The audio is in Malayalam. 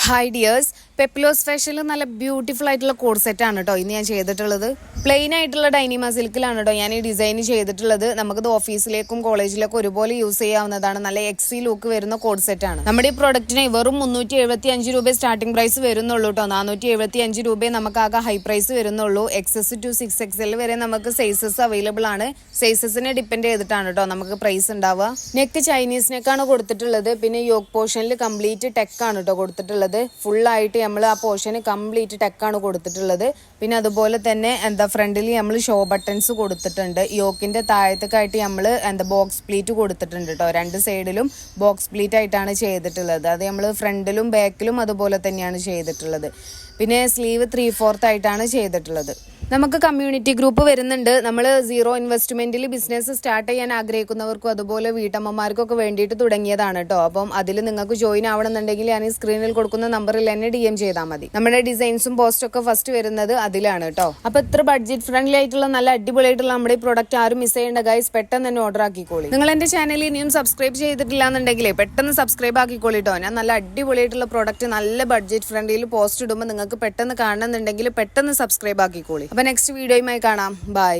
ഹായ് ഡിയേഴ്സ്, പെപ്ലോസ് ഫാഷനിൽ നല്ല ബ്യൂട്ടിഫുൾ ആയിട്ടുള്ള കോഡ് സെറ്റ് ആണ് കേട്ടോ ഇന്ന് ഞാൻ ചെയ്തിട്ടുള്ളത്. പ്ലെയിൻ ആയിട്ടുള്ള ഡൈനിമ സിൽക്കിലാണ് കേട്ടോ ഞാൻ ഈ ഡിസൈൻ ചെയ്തിട്ടുള്ളത്. നമുക്കിത് ഓഫീസിലേക്കും കോളേജിലേക്കും ഒരുപോലെ യൂസ് ചെയ്യാവുന്നതാണ്. നല്ല എക്സി ലുക്ക് വരുന്ന കോഡ് സെറ്റ് ആണ്. നമ്മുടെ ഈ പ്രൊഡക്റ്റിന് വെറും 375 രൂപ സ്റ്റാർട്ടിംഗ് പ്രൈസ് വരുന്നുള്ളൂ കേട്ടോ. 475 രൂപയെ നമുക്ക് ആകെ ഹൈ പ്രൈസ് വരുന്നുള്ളൂ. XS to 6XL വരെ നമുക്ക് സൈസസ് അവൈലബിൾ ആണ്. സൈസസിനെ ഡിപ്പെൻഡ് ചെയ്തിട്ടാണ് കേട്ടോ നമുക്ക് പ്രൈസ് ഉണ്ടാവുക. നെക്ക് ചൈനീസ് നെക്കാണ് കൊടുത്തിട്ടുള്ളത്. പിന്നെ യോക്ക് പോർഷനിൽ കംപ്ലീറ്റ് ടെക്കാണ് കേട്ടോ കൊടുത്തിട്ടുള്ളത്. ഫുള്ളായിട്ട് നമ്മൾ ആ പോർഷന് കംപ്ലീറ്റ് ടെക്കാണ് കൊടുത്തിട്ടുള്ളത്. പിന്നെ അതുപോലെ തന്നെ ഫ്രണ്ടിൽ നമ്മൾ ഷോ ബട്ടൺസ് കൊടുത്തിട്ടുണ്ട്. യോക്കിന്റെ താഴത്തേക്കായിട്ട് നമ്മൾ ബോക്സ് പ്ലീറ്റ് കൊടുത്തിട്ടുണ്ട് കേട്ടോ. രണ്ട് സൈഡിലും ബോക്സ് പ്ലീറ്റ് ആയിട്ടാണ് ചെയ്തിട്ടുള്ളത്. അത് നമ്മൾ ഫ്രണ്ടിലും ബാക്കിലും അതുപോലെ തന്നെയാണ് ചെയ്തിട്ടുള്ളത്. പിന്നെ സ്ലീവ് 3/4 ആയിട്ടാണ് ചെയ്തിട്ടുള്ളത്. നമുക്ക് കമ്മ്യൂണിറ്റി ഗ്രൂപ്പ് വരുന്നുണ്ട്. നമ്മൾ 0 ഇൻവെസ്റ്റ്മെന്റിൽ ബിസിനസ് സ്റ്റാർട്ട് ചെയ്യാൻ ആഗ്രഹിക്കുന്നവർക്കും അതുപോലെ വീട്ടമ്മമാർക്കൊക്കെ വേണ്ടിയിട്ട് തുടങ്ങിയതാണ് കേട്ടോ. അപ്പം അതിൽ നിങ്ങൾക്ക് ജോയിൻ ആവണമെന്നുണ്ടെങ്കിൽ ഞാൻ ഈ സ്ക്രീനിൽ കൊടുക്കുന്ന നമ്പറിൽ തന്നെ DM ചെയ്താൽ മതി. നമ്മുടെ ഡിസൈൻസും പോസ്റ്റും ഒക്കെ ഫസ്റ്റ് വരുന്നത് അതിലാണ് കേട്ടോ. അപ്പൊ ഇത്ര ബഡ്ജറ്റ് ഫ്രണ്ട്ലി ആയിട്ടുള്ള നല്ല അടിപൊളിയായിട്ടുള്ള നമ്മുടെ ഈ പ്രോഡക്റ്റ് ആരും മിസ് ചെയ്യേണ്ട ഗൈസ്, പെട്ടെന്ന് തന്നെ ഓർഡർ ആക്കിക്കോളി. നിങ്ങൾ എന്റെ ചാനൽ ഇനിയും സബ്സ്ക്രൈബ് ചെയ്തിട്ടില്ല എന്നുണ്ടെങ്കിൽ പെട്ടെന്ന് സബ്സ്ക്രൈബ് ആക്കിക്കോളി കേട്ടോ. ഞാൻ നല്ല അടിപൊളിയായിട്ടുള്ള പ്രോഡക്റ്റ് നല്ല ബഡ്ജറ്റ് ഫ്രണ്ട്ലിയിൽ പോസ്റ്റ് ഇടുമ്പോൾ നിങ്ങൾക്ക് പെട്ടെന്ന് കാണണമെന്നുണ്ടെങ്കിൽ പെട്ടെന്ന് സബ്സ്ക്രൈബ് ആക്കിക്കോളി. അപ്പൊ നെക്സ്റ്റ് വീഡിയോയുമായി കാണാം. ബൈ.